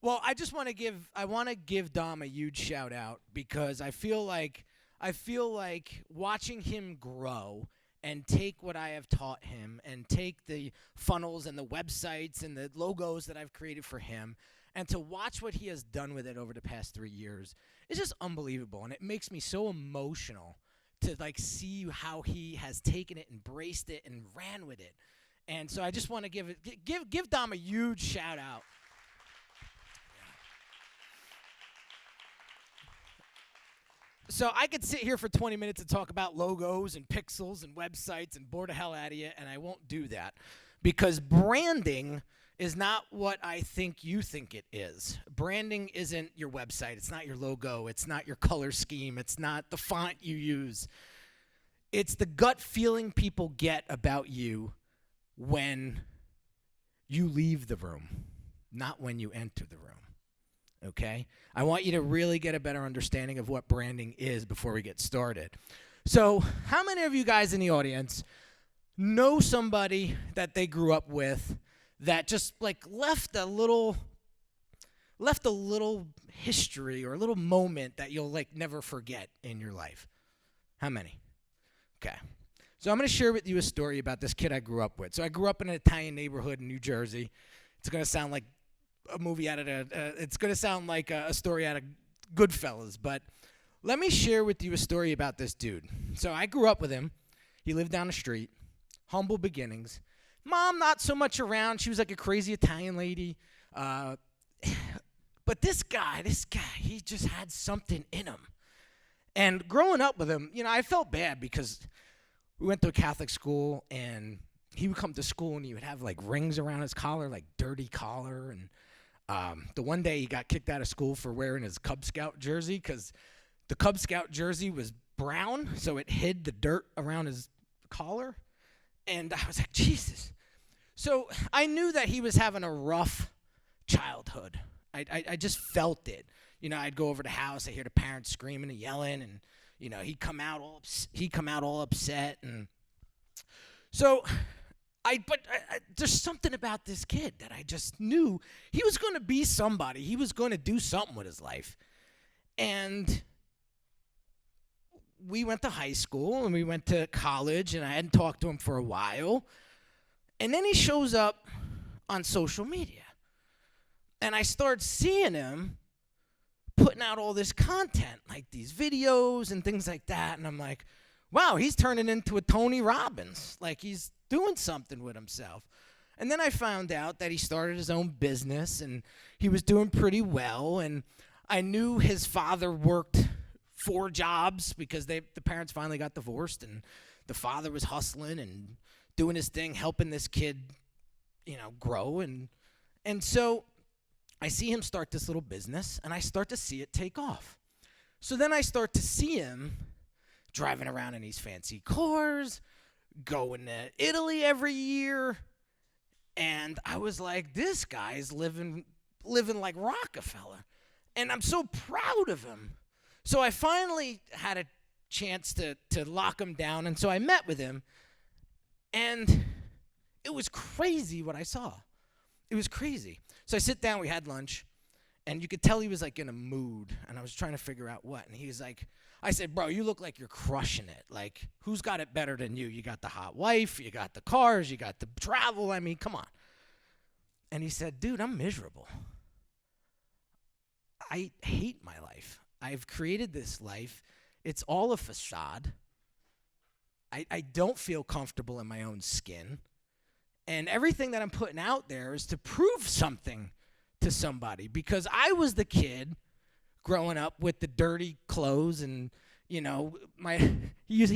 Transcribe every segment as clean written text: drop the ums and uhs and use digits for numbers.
Well, I want to give Dom a huge shout out because I feel like watching him grow and take what I have taught him and take the funnels and the websites and the logos that I've created for him and to watch what he has done with it over the past 3 years is just unbelievable, and it makes me so emotional to like see how he has taken it, embraced it, and ran with it. And so I just want to give Dom a huge shout out. So I could sit here for 20 minutes and talk about logos and pixels and websites and bore the hell out of you, and I won't do that because branding is not what I think you think it is. Branding isn't your website. It's not your logo. It's not your color scheme. It's not the font you use. It's the gut feeling people get about you when you leave the room, not when you enter the room. Okay? I want you to really get a better understanding of what branding is before we get started. So, how many of you guys in the audience know somebody that they grew up with that just like left a little history or a little moment that you'll like never forget in your life? How many? Okay. So, I'm going to share with you a story about this kid I grew up with. So, I grew up in an Italian neighborhood in New Jersey. It's going to sound like a movie out of it's going to sound like a story out of Goodfellas, but let me share with you a story about this dude. So I grew up with him. He lived down the street. Humble beginnings. Mom, not so much around. She was like a crazy Italian lady. But this guy, he just had something in him. And growing up with him, I felt bad because we went to a Catholic school, and he would come to school, and he would have like rings around his collar, like dirty collar, and the one day he got kicked out of school for wearing his Cub Scout jersey because the Cub Scout jersey was brown, so it hid the dirt around his collar. And I was like, Jesus. So I knew that he was having a rough childhood. I just felt it. I'd go over to the house, I'd hear the parents screaming and yelling, and he'd come out all upset. And so there's something about this kid that I just knew he was going to be somebody. He was going to do something with his life. And we went to high school and we went to college, and I hadn't talked to him for a while. And then he shows up on social media. And I start seeing him putting out all this content, like these videos and things like that. And I'm like, wow, he's turning into a Tony Robbins. Like he's doing something with himself. And then I found out that he started his own business, and he was doing pretty well. And I knew his father worked 4 jobs because the parents finally got divorced, and the father was hustling and doing his thing, helping this kid, grow. And so I see him start this little business, and I start to see it take off. So then I start to see him driving around in these fancy cars, going to Italy every year. And I was like, this guy's living like Rockefeller. And I'm so proud of him. So I finally had a chance to lock him down. And so I met with him. And it was crazy what I saw. It was crazy. So I sit down, we had lunch. And you could tell he was like in a mood. And I was trying to figure out what. And he was like, I said, bro, you look like you're crushing it. Like, who's got it better than you? You got the hot wife, you got the cars, you got the travel. I mean, come on. And he said, dude, I'm miserable. I hate my life. I've created this life. It's all a facade. I don't feel comfortable in my own skin. And everything that I'm putting out there is to prove something to somebody, because I was the kid growing up with the dirty clothes, and he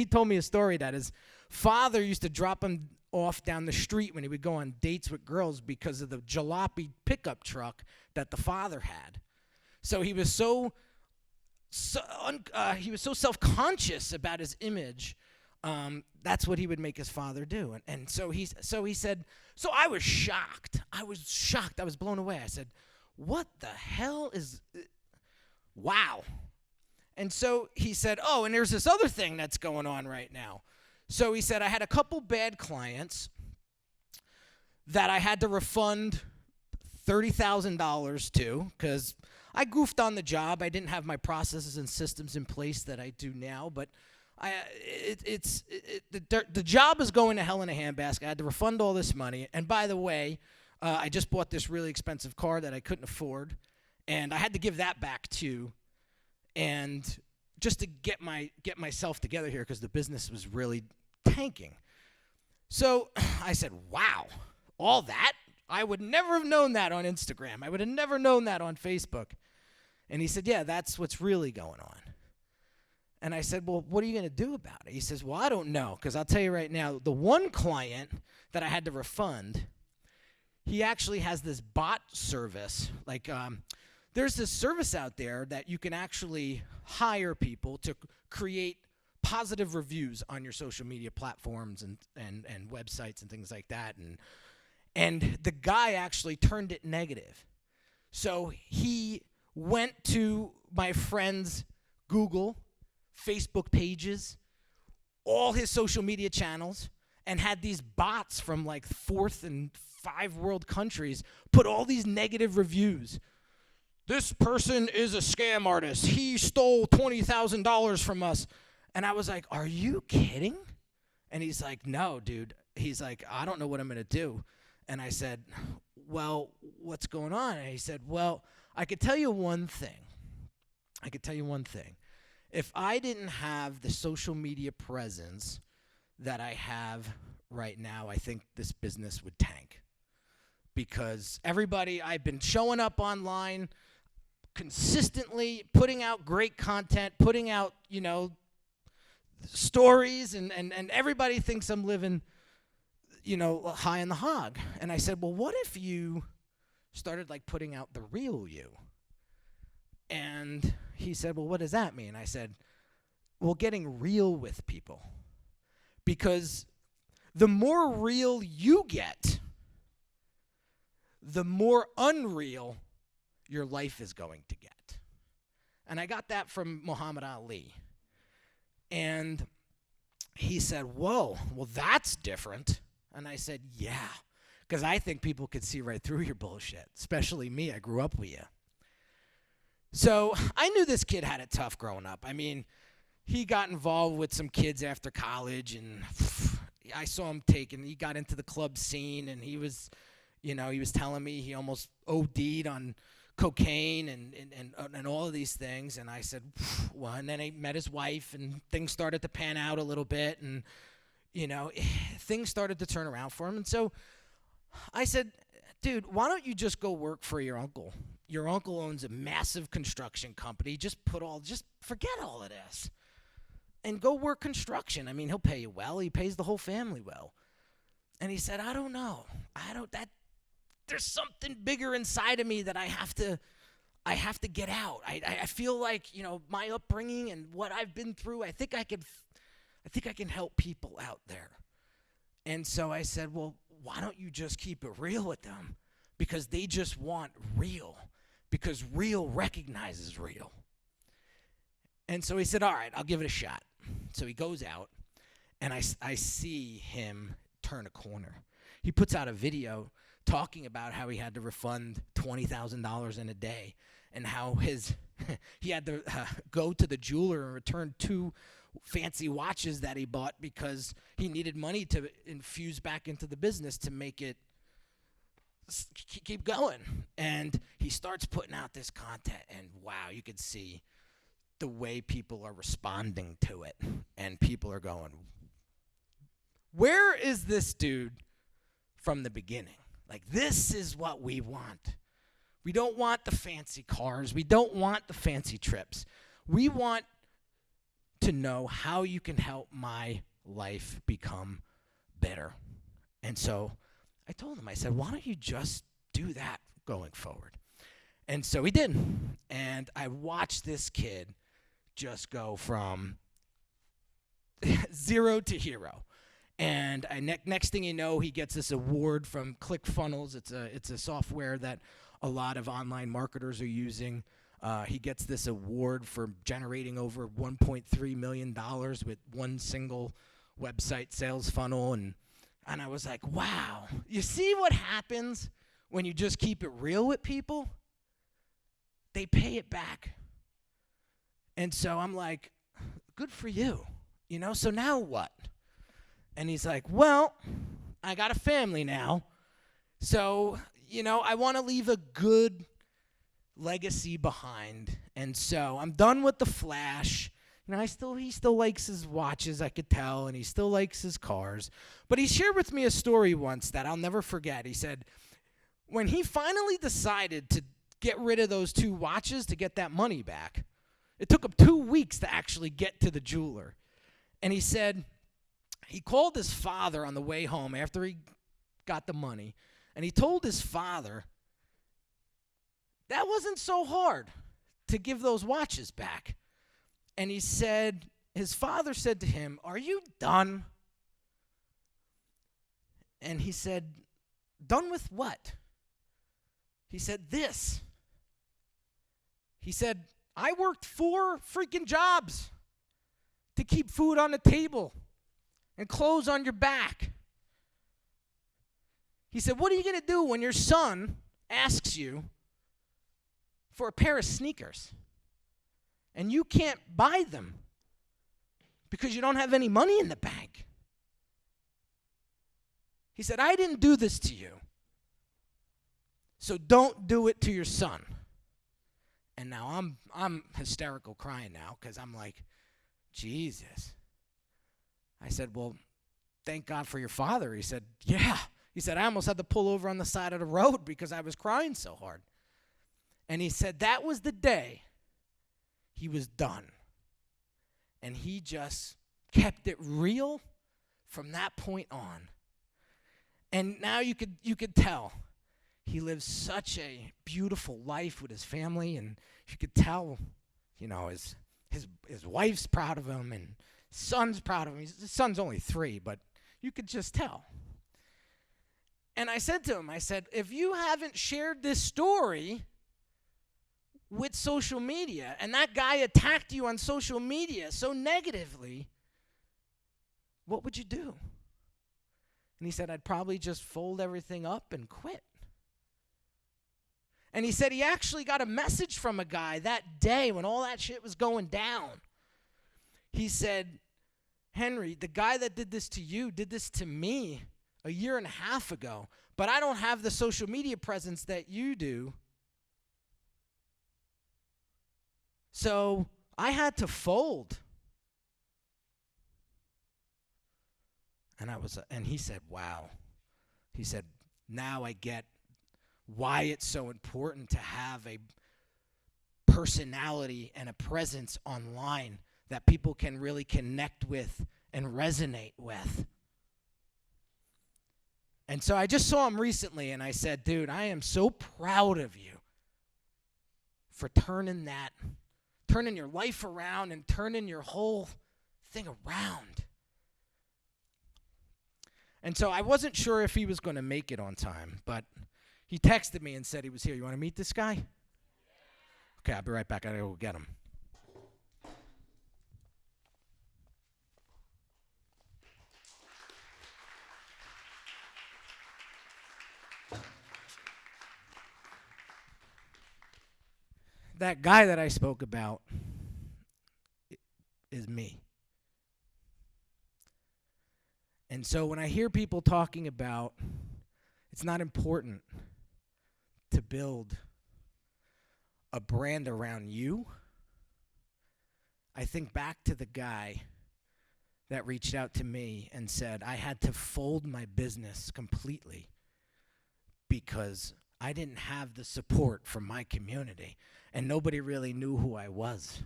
told me a story that his father used to drop him off down the street when he would go on dates with girls because of the jalopy pickup truck that the father had. So he was so self-conscious about his image. That's what he would make his father do. And so he said, so I was shocked. I was blown away. I said, what the hell is, wow. And so he said, oh, and there's this other thing that's going on right now. So he said, I had a couple bad clients that I had to refund $30,000 too, because I goofed on the job. I didn't have my processes and systems in place that I do now, but the job is going to hell in a handbasket. I had to refund all this money. And by the way, I just bought this really expensive car that I couldn't afford, and I had to give that back too. And just to get myself together here, because the business was really tanking. So I said, wow, all that? I would never have known that on Instagram. I would have never known that on Facebook. And he said, yeah, that's what's really going on. And I said, well, what are you going to do about it? He says, well, I don't know, because I'll tell you right now, the one client that I had to refund, he actually has this bot service. Like, there's this service out there that you can actually hire people to create positive reviews on your social media platforms and websites and things like that. And the guy actually turned it negative. So he went to my friend's Google, Facebook pages, all his social media channels, and had these bots from like 4th and 5 world countries put all these negative reviews. This person is a scam artist. He stole $20,000 from us. And I was like, are you kidding? And he's like, no, dude. He's like, I don't know what I'm going to do. And I said, well, what's going on? And he said, well, I could tell you one thing. If I didn't have the social media presence that I have right now, I think this business would tank. Because I've been showing up online consistently, putting out great content, putting out, stories, and everybody thinks I'm living, high in the hog. And I said, well, what if you started like putting out the real you? And he said, well, what does that mean? I said, well, getting real with people. Because the more real you get, the more unreal your life is going to get. And I got that from Muhammad Ali. And he said, whoa, well, that's different. And I said, yeah, because I think people could see right through your bullshit, especially me. I grew up with you. So I knew this kid had it tough growing up. I mean, he got involved with some kids after college, and I saw him he got into the club scene, and he was telling me he almost OD'd on cocaine and all of these things. And I said, well, and then he met his wife, and things started to pan out a little bit, and things started to turn around for him. And so I said, dude, why don't you just go work for your uncle? Your uncle owns a massive construction company. Just forget all of this and go work construction. I mean, he'll pay you well. He pays the whole family well. And he said, I don't know. There's something bigger inside of me that I have to get out. I feel like, my upbringing and what I've been through, I think I can help people out there. And so I said, well, why don't you just keep it real with them? Because they just want real. Because real recognizes real. And so he said, all right, I'll give it a shot. So he goes out, and I see him turn a corner. He puts out a video talking about how he had to refund $20,000 in a day, and how he had to go to the jeweler and return 2 fancy watches that he bought because he needed money to infuse back into the business to make it keep going. And he starts putting out this content, and wow, you could see the way people are responding to it. And people are going, where is this dude from the beginning? Like, this is what we want. We don't want the fancy cars. We don't want the fancy trips. We want to know how you can help my life become better. And so I told him, I said, why don't you just do that going forward? And so he did. And I watched this kid just go from 0 to hero. And next thing you know, he gets this award from ClickFunnels. It's a software that a lot of online marketers are using. He gets this award for generating over $1.3 million with one single website sales funnel. And I was like, wow, you see what happens when you just keep it real with people, they pay it back. And so I'm like, good for you, so now what? And he's like, well, I got a family now, so, I want to leave a good legacy behind. And so I'm done with the flash. He still likes his watches, I could tell, and he still likes his cars. But he shared with me a story once that I'll never forget. He said, when he finally decided to get rid of those 2 watches to get that money back, it took him 2 weeks to actually get to the jeweler. And he said he called his father on the way home after he got the money, and he told his father that wasn't so hard to give those watches back. And he said, his father said to him, "Are you done?" And he said, "Done with what?" He said, "This." He said, "I worked 4 freaking jobs to keep food on the table and clothes on your back." He said, "What are you going to do when your son asks you for a pair of sneakers and you can't buy them because you don't have any money in the bank?" He said, "I didn't do this to you, so don't do it to your son." And now I'm hysterical crying now because I'm like, Jesus. I said, "Well, thank God for your father." He said, "Yeah." He said, "I almost had to pull over on the side of the road because I was crying so hard." And he said that was the day he was done. And he just kept it real from that point on. And now you could tell he lives such a beautiful life with his family, and you could tell, his wife's proud of him and his son's proud of him. His son's only 3, but you could just tell. And I said to him, if you haven't shared this story with social media, and that guy attacked you on social media so negatively, what would you do? And he said, "I'd probably just fold everything up and quit." And he said he actually got a message from a guy that day when all that shit was going down. He said, "Henry, the guy that did this to you did this to me a year and a half ago, but I don't have the social media presence that you do. So I had to fold." And he said, "Wow." He said, "Now I get why it's so important to have a personality and a presence online that people can really connect with and resonate with." And so I just saw him recently, and I said, "Dude, I am so proud of you for turning your life around and turning your whole thing around." And so I wasn't sure if he was going to make it on time, but he texted me and said he was here. "You want to meet this guy?" Okay, I'll be right back. I gotta go get him. That guy that I spoke about is me. And so when I hear people talking about it's not important to build a brand around you, I think back to the guy that reached out to me and said I had to fold my business completely because I didn't have the support from my community, and nobody really knew who I was.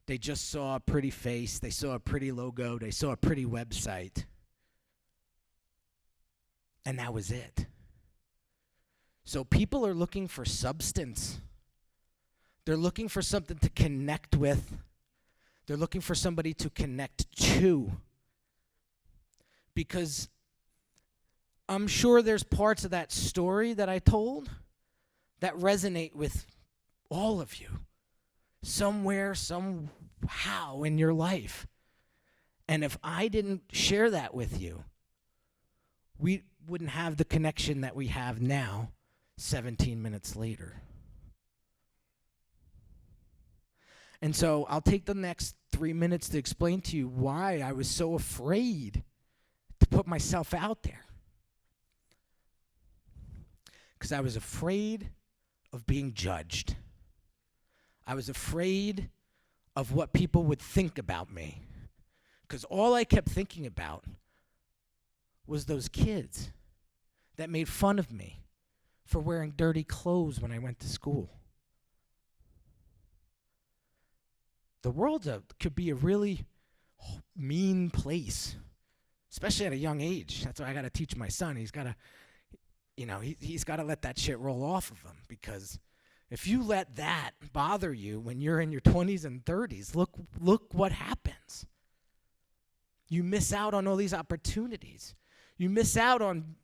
They just saw a pretty face, they saw a pretty logo, they saw a pretty website, and that was it. So people are looking for substance. They're looking for something to connect with. They're looking for somebody to connect to. Because I'm sure there's parts of that story that I told that resonate with all of you. Somewhere, somehow in your life. And if I didn't share that with you, wouldn't have the connection that we have now 17 minutes later. And so I'll take the next 3 minutes to explain to you why I was so afraid to put myself out there. Because I was afraid of being judged. I was afraid of what people would think about me. Because all I kept thinking about was those kids that made fun of me for wearing dirty clothes when I went to school. The world could be a really mean place, especially at a young age. That's why I got to teach my son. He's got to, he's got to let that shit roll off of him, because if you let that bother you when you're in your 20s and 30s, look what happens. You miss out on all these opportunities. You miss out on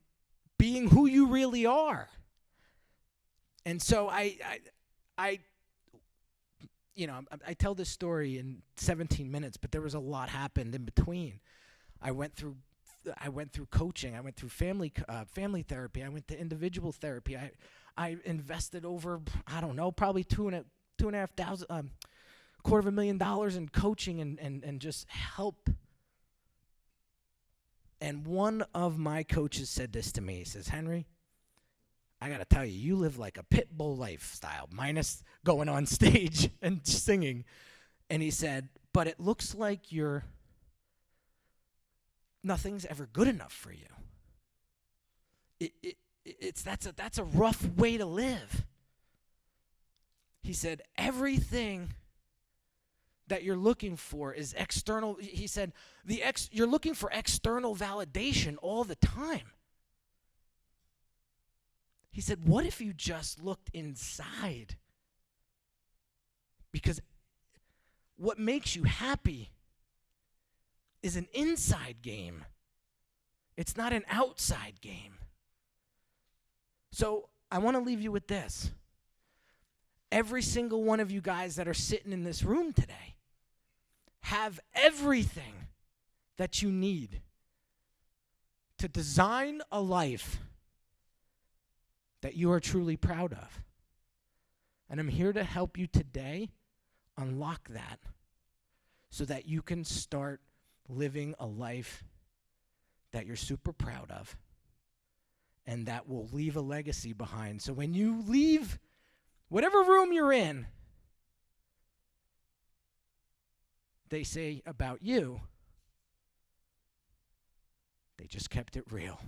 being who you really are. And so I tell this story in 17 minutes, but there was a lot happened in between. I went through coaching. I went through family therapy. I went to individual therapy. I invested over, probably $2,500,000 in coaching and just help. And one of my coaches said this to me. He says, "Henry, I got to tell you, you live like a pit bull lifestyle, minus going on stage and singing." And he said, "But it looks like nothing's ever good enough for you. That's a rough way to live." He said, "Everything that you're looking for is external." He said, "You're looking for external validation all the time." He said, "What if you just looked inside? Because what makes you happy is an inside game. It's not an outside game." So I want to leave you with this. Every single one of you guys that are sitting in this room today have everything that you need to design a life that you are truly proud of. And I'm here to help you today unlock that so that you can start living a life that you're super proud of and that will leave a legacy behind. So when you leave whatever room you're in, they say about you, they just kept it real.